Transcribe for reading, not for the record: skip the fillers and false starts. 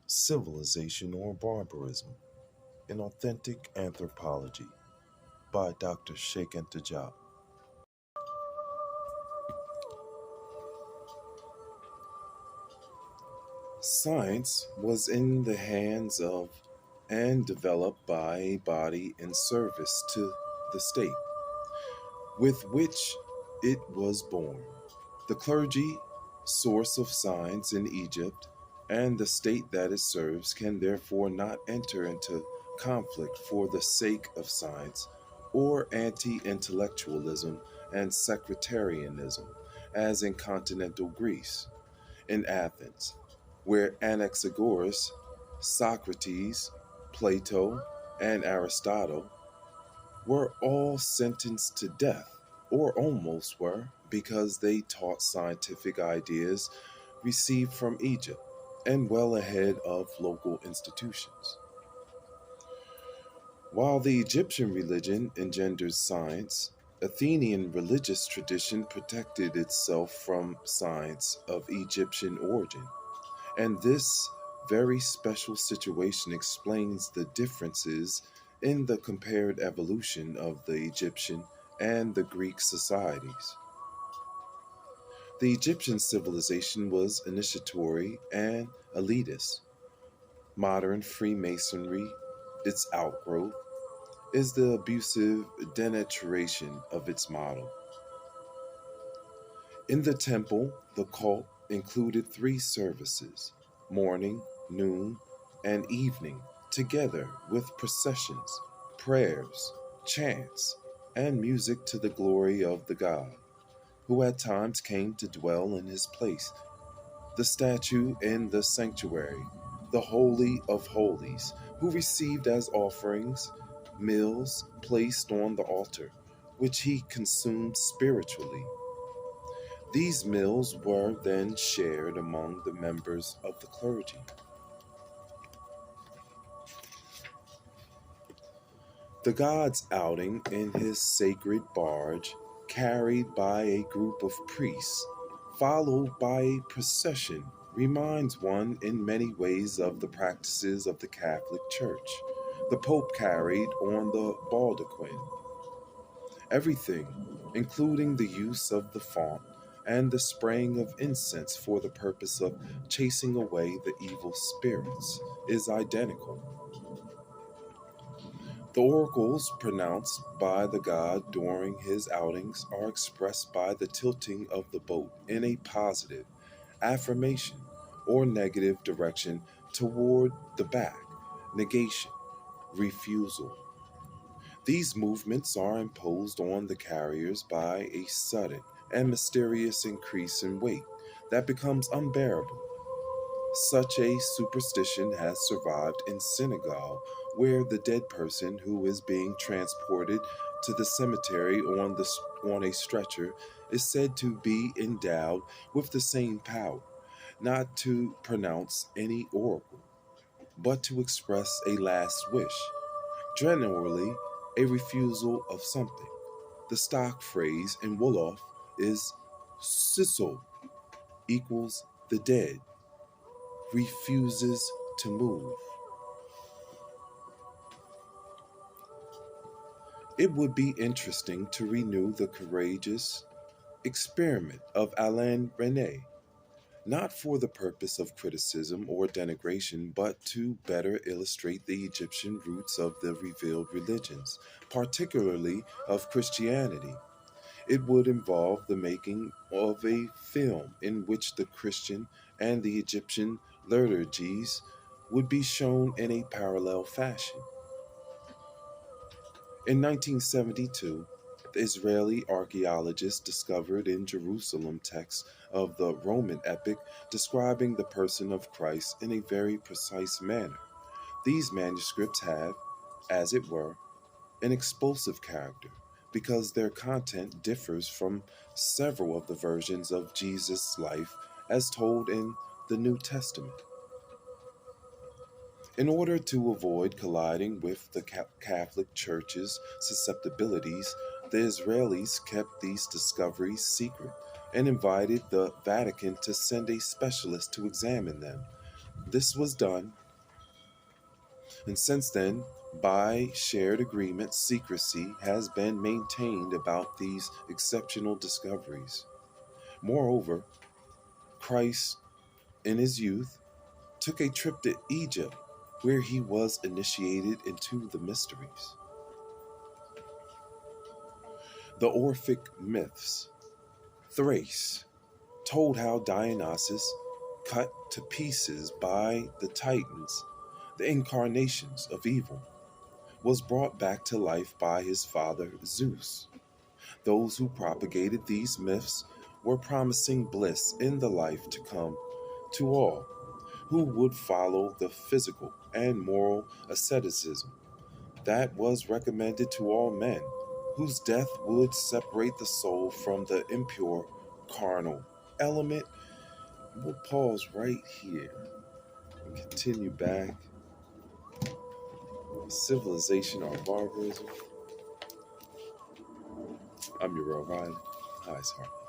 Civilization or Barbarism, an Authentic Anthropology by Dr. Cheikh and Diop. Science was in the hands of and developed by a body in service to the state, with which it was born. The clergy, source of science in Egypt, and the state that it serves can therefore not enter into conflict for the sake of science or anti intellectualism and sectarianism, as in continental Greece, in Athens, where Anaxagoras, Socrates, Plato, and Aristotle were all sentenced to death, or almost were, because they taught scientific ideas received from Egypt and well ahead of local institutions. While the Egyptian religion engendered science, Athenian religious tradition protected itself from science of Egyptian origin, and this very special situation explains the differences in the compared evolution of the Egyptian and the Greek societies. The Egyptian civilization was initiatory and elitist. Modern Freemasonry, its outgrowth, is the abusive denaturation of its model. In the temple, the cult included three services: morning, noon, and evening, together with processions, prayers, chants, and music to the glory of the god, who at times came to dwell in his place. The statue in the sanctuary, the Holy of Holies, who received as offerings meals placed on the altar, which he consumed spiritually. These meals were then shared among the members of the clergy. The god's outing in his sacred barge, carried by a group of priests, followed by a procession, reminds one in many ways of the practices of the Catholic Church. The Pope carried on the baldaquin. Everything, including the use of the font and the spraying of incense for the purpose of chasing away the evil spirits, is identical. The oracles pronounced by the god during his outings are expressed by the tilting of the boat in a positive, affirmation, or negative direction toward the back, negation, refusal. These movements are imposed on the carriers by a sudden and mysterious increase in weight that becomes unbearable. Such a superstition has survived in Senegal, where the dead person who is being transported to the cemetery on a stretcher is said to be endowed with the same power, not to pronounce any oracle, but to express a last wish, generally a refusal of something. The stock phrase in Wolof is Siso equals the dead, refuses to move. It would be interesting to renew the courageous experiment of Alain René, not for the purpose of criticism or denigration, but to better illustrate the Egyptian roots of the revealed religions, particularly of Christianity. It would involve the making of a film in which the Christian and the Egyptian liturgies would be shown in a parallel fashion. In 1972, the Israeli archaeologists discovered in Jerusalem texts of the Roman epic describing the person of Christ in a very precise manner. These manuscripts have, as it were, an explosive character because their content differs from several of the versions of Jesus' life as told in the New Testament. In order to avoid colliding with the Catholic Church's susceptibilities, the Israelis kept these discoveries secret and invited the Vatican to send a specialist to examine them. This was done, and since then, by shared agreement, secrecy has been maintained about these exceptional discoveries. Moreover, Christ, in his youth, took a trip to Egypt, where he was initiated into the mysteries. The Orphic myths, Thrace, told how Dionysus, cut to pieces by the Titans, the incarnations of evil, was brought back to life by his father Zeus. Those who propagated these myths were promising bliss in the life to come to all who would follow the physical and moral asceticism that was recommended to all men, whose death would separate the soul from the impure carnal element. We'll pause right here and continue back. Civilization or barbarism? I'm Uriel. Hi, Sarah.